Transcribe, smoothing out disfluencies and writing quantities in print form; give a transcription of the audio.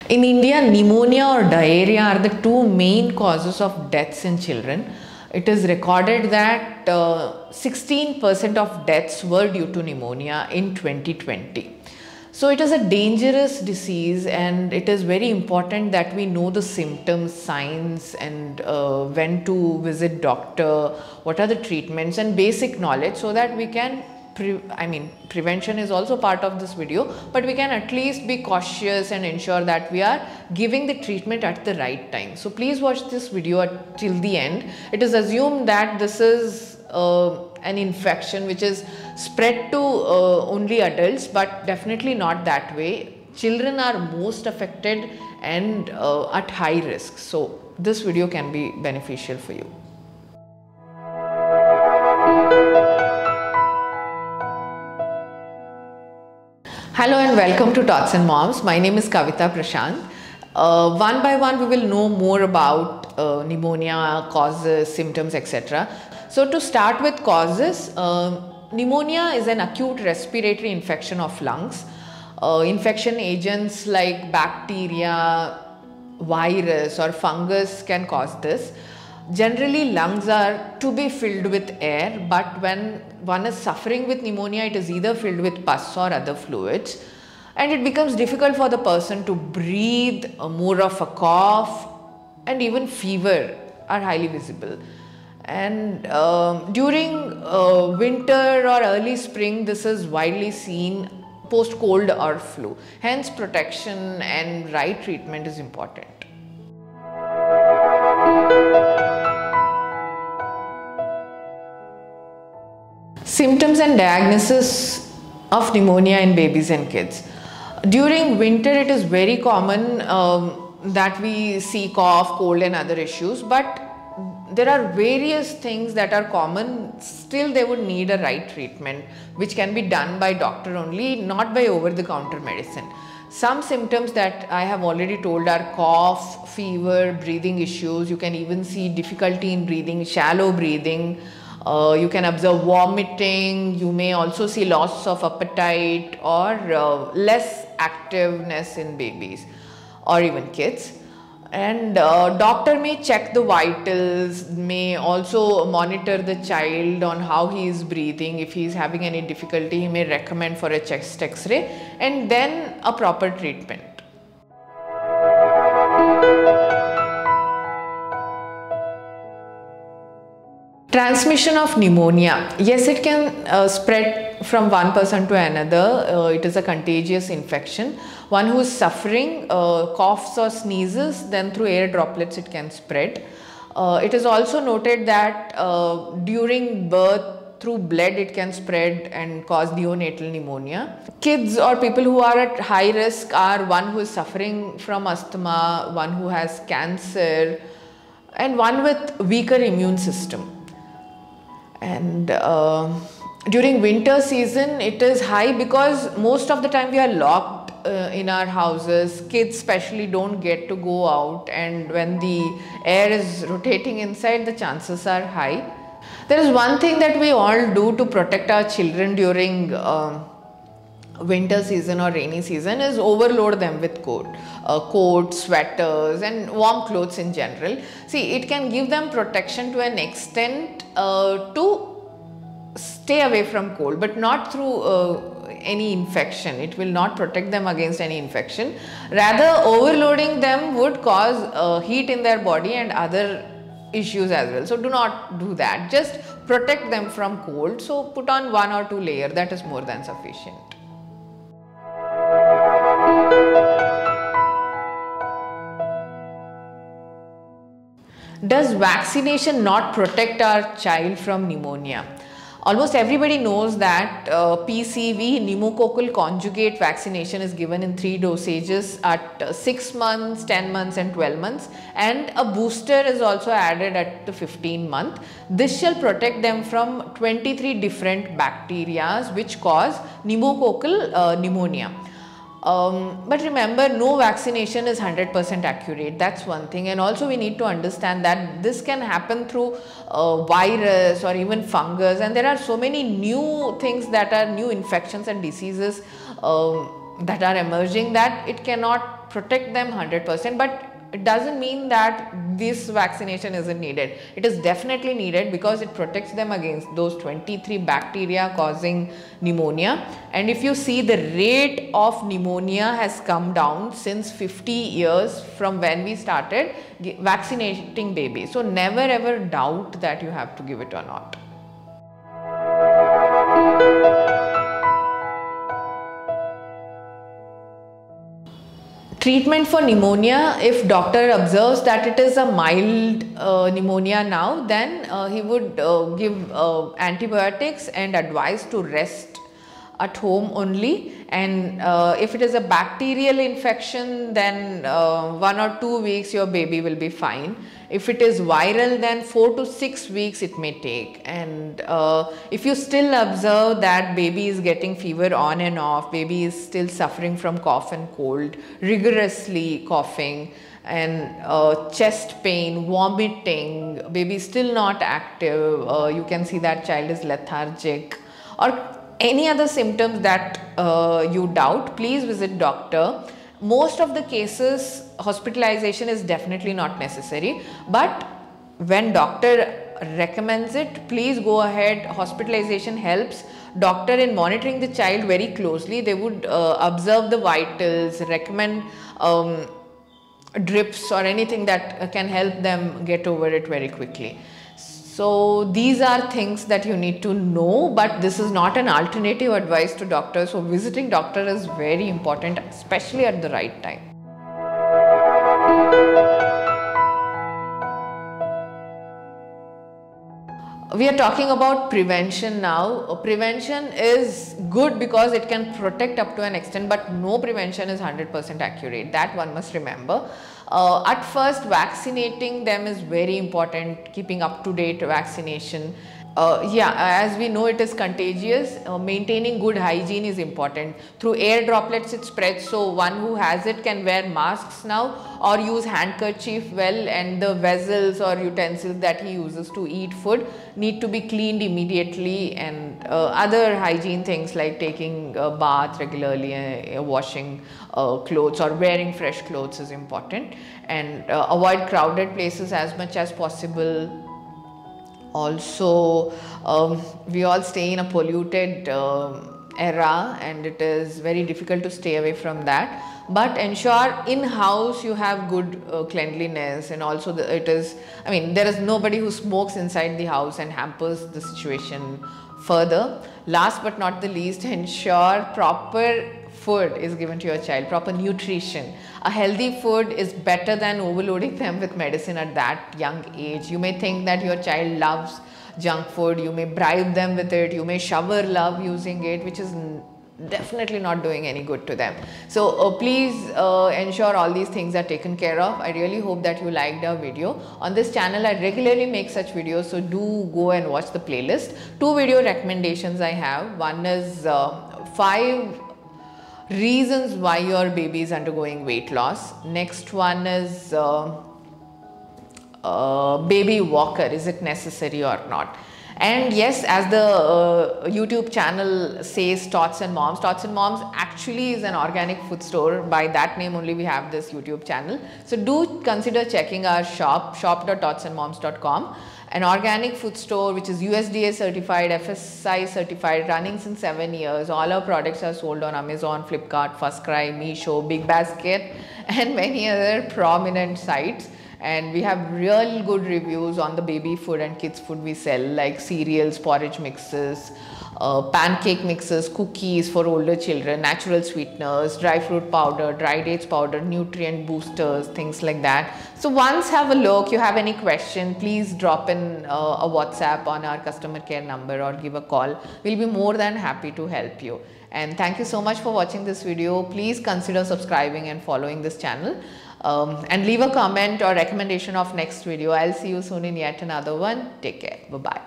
In India, pneumonia or diarrhea are the two main causes of deaths in children. It is recorded that 16% of deaths were due to pneumonia in 2020. So it is a dangerous disease, and it is very important that we know the symptoms, signs, and when to visit doctor, what are the treatments, and basic knowledge, so that we can prevention is also part of this video, but we can at least be cautious and ensure that we are giving the treatment at the right time. So please watch this video till the end. It is assumed that this is an infection which is spread to only adults, but definitely not that way. Children are most affected and at high risk. So this video can be beneficial for you. Hello and welcome to Tots and Moms. My name is Kavita Prashant. One by one we will know more about pneumonia, causes, symptoms, etc. So to start with causes, pneumonia is an acute respiratory infection of lungs. Infection agents like bacteria, virus or fungus can cause this. Generally, lungs are to be filled with air, but when one is suffering with pneumonia, it is either filled with pus or other fluids, and it becomes difficult for the person to breathe, more of a cough, and even fever are highly visible. And during winter or early spring, this is widely seen post cold or flu. Hence, protection and right treatment is important. Symptoms and diagnosis of pneumonia in babies and kids. During winter, it is very common that we see cough, cold and other issues, but there are various things that are common. Still, they would need a right treatment, which can be done by doctor only, not by over-the-counter medicine. Some symptoms that I have already told are cough, fever, breathing issues. You can even see difficulty in breathing, shallow breathing. You can observe vomiting. You may also see loss of appetite or less activeness in babies or even kids. And doctor may check the vitals, may also monitor the child on how he is breathing. If he is having any difficulty, he may recommend for a chest x-ray and then a proper treatment. Transmission of pneumonia. Yes, it can spread from one person to another. It is a contagious infection. One who is suffering coughs or sneezes, then through air droplets it can spread. It is also noted that during birth, through blood it can spread and cause neonatal pneumonia. Kids or people who are at high risk are one who is suffering from asthma, one who has cancer, and one with weaker immune system. And during winter season, it is high because most of the time we are locked in our houses. Kids especially don't get to go out, and when the air is rotating inside, the chances are high. There is one thing that we all do to protect our children during winter season or rainy season is overload them with coats, sweaters and warm clothes in general. See, it can give them protection to an extent to stay away from cold, but not through any infection. It will not protect them against any infection. Rather, overloading them would cause heat in their body and other issues as well. So do not do that. Just protect them from cold. So put on 1 or 2 layers. That is more than sufficient. Does vaccination not protect our child from pneumonia? Almost everybody knows that PCV, pneumococcal conjugate vaccination, is given in 3 dosages at 6 months, 10 months and 12 months, and a booster is also added at the 15th month. This shall protect them from 23 different bacteria which cause pneumococcal pneumonia. But remember, no vaccination is 100% accurate. That's one thing. And also we need to understand that this can happen through virus or even fungus. And there are so many new things that are new infections and diseases that are emerging that it cannot protect them 100%, but it doesn't mean that this vaccination isn't needed. It is definitely needed because it protects them against those 23 bacteria causing pneumonia. And if you see, the rate of pneumonia has come down since 50 years from when we started vaccinating babies. So never ever doubt that you have to give it or not. Treatment for pneumonia: if doctor observes that it is a mild pneumonia now, then he would give antibiotics and advise to rest at home only. And if it is a bacterial infection, then 1 or 2 weeks your baby will be fine. If it is viral, then 4 to 6 weeks it may take. And if you still observe that baby is getting fever on and off, baby is still suffering from cough and cold, rigorously coughing, and chest pain, vomiting, baby is still not active, you can see that child is lethargic, or any other symptoms that you doubt, please visit doctor. Most of the cases, hospitalization is definitely not necessary, but when doctor recommends it, please go ahead. Hospitalization helps doctor in monitoring the child very closely. They would observe the vitals, recommend drips or anything that can help them get over it very quickly. So these are things that you need to know, but this is not an alternative advice to doctor. So visiting doctor is very important, especially at the right time. We are talking about prevention now. Prevention is good because it can protect up to an extent, but no prevention is 100% accurate. That one must remember. At first, vaccinating them is very important, keeping up to date vaccination. As we know, it is contagious. Maintaining good hygiene is important. Through air droplets it spreads, so one who has it can wear masks now or use handkerchief well, and the vessels or utensils that he uses to eat food need to be cleaned immediately, and other hygiene things like taking a bath regularly, washing clothes or wearing fresh clothes is important, and avoid crowded places as much as possible. Also, we all stay in a polluted era, and it is very difficult to stay away from that. But ensure in-house you have good cleanliness, and also there is nobody who smokes inside the house and hampers the situation further. Last but not the least, ensure proper food is given to your child, proper nutrition. A healthy food is better than overloading them with medicine at that young age. You may think that your child loves junk food, you may bribe them with it, you may shower love using it, which is definitely not doing any good to them. So please ensure all these things are taken care of. I really hope that you liked our video. On this channel, I regularly make such videos, so do go and watch the playlist. 2 video recommendations I have. One is 5 reasons why your baby is undergoing weight loss. Next one is baby walker, is it necessary or not? And yes, as the YouTube channel says, Tots and Moms. Tots and Moms actually is an organic food store. By that name only we have this YouTube channel. So do consider checking our shop, shop.totsandmoms.com. An organic food store which is USDA certified, FSI certified, running since 7 years. All our products are sold on Amazon, Flipkart, FirstCry, Meesho, Big Basket, and many other prominent sites. And we have real good reviews on the baby food and kids food we sell, like cereals, porridge mixes, pancake mixes, cookies for older children, natural sweeteners, dry fruit powder, dry dates powder, nutrient boosters, things like that. So once have a look. You have any question, please drop in a WhatsApp on our customer care number or give a call. We'll be more than happy to help you. And thank you so much for watching this video. Please consider subscribing and following this channel. And leave a comment or recommendation of next video. I'll see you soon in yet another one. Take care. Bye-bye.